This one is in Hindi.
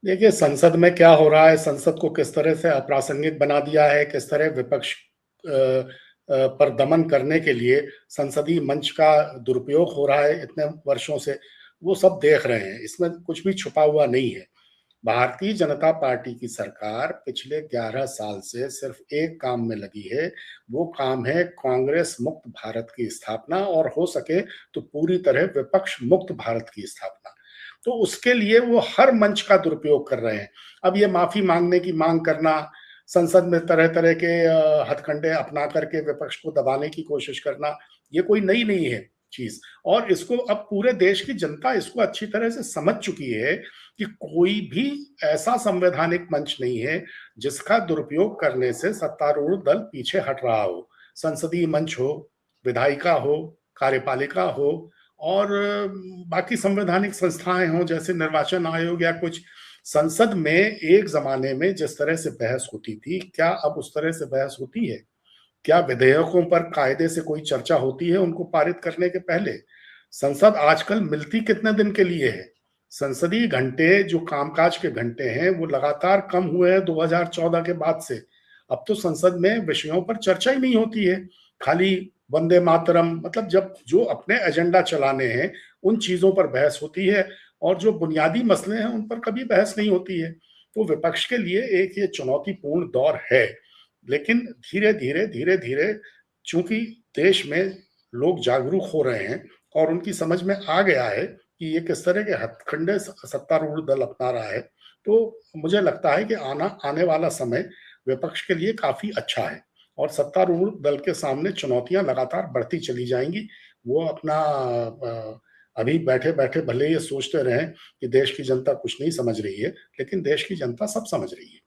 देखिए, संसद में क्या हो रहा है, संसद को किस तरह से अप्रासंगिक बना दिया है, किस तरह विपक्ष पर दमन करने के लिए संसदीय मंच का दुरुपयोग हो रहा है इतने वर्षों से, वो सब देख रहे हैं। इसमें कुछ भी छुपा हुआ नहीं है। भारतीय जनता पार्टी की सरकार पिछले 11 साल से सिर्फ एक काम में लगी है, वो काम है कांग्रेस मुक्त भारत की स्थापना और हो सके तो पूरी तरह विपक्ष मुक्त भारत की स्थापना। तो उसके लिए वो हर मंच का दुरुपयोग कर रहे हैं। अब ये माफी मांगने की मांग करना, संसद में तरह तरह के हथकंडे अपना करके विपक्ष को दबाने की कोशिश करना, ये कोई नई नहीं है चीज। और इसको अब पूरे देश की जनता इसको अच्छी तरह से समझ चुकी है कि कोई भी ऐसा संवैधानिक मंच नहीं है जिसका दुरुपयोग करने से सत्तारूढ़ दल पीछे हट रहा हो। संसदीय मंच हो, विधायिका हो, कार्यपालिका हो, और बाकी संवैधानिक संस्थाएं हों जैसे निर्वाचन आयोग या कुछ। संसद में एक जमाने में जिस तरह से बहस होती थी, क्या अब उस तरह से बहस होती है? क्या विधेयकों पर कायदे से कोई चर्चा होती है उनको पारित करने के पहले? संसद आजकल मिलती कितने दिन के लिए है? संसदीय घंटे जो कामकाज के घंटे हैं वो लगातार कम हुए हैं 2014 के बाद से। अब तो संसद में विषयों पर चर्चा ही नहीं होती है, खाली वंदे मातरम, मतलब जब जो अपने एजेंडा चलाने हैं उन चीजों पर बहस होती है, और जो बुनियादी मसले हैं उन पर कभी बहस नहीं होती है। तो विपक्ष के लिए एक ये चुनौतीपूर्ण दौर है। लेकिन धीरे धीरे चूंकि देश में लोग जागरूक हो रहे हैं और उनकी समझ में आ गया है कि ये किस तरह के हथकंडे सत्तारूढ़ दल अपना रहा है, तो मुझे लगता है कि आने वाला समय विपक्ष के लिए काफी अच्छा है। और सत्तारूढ़ दल के सामने चुनौतियां लगातार बढ़ती चली जाएंगी। वो अपना अभी बैठे बैठे भले ये सोचते रहें कि देश की जनता कुछ नहीं समझ रही है, लेकिन देश की जनता सब समझ रही है।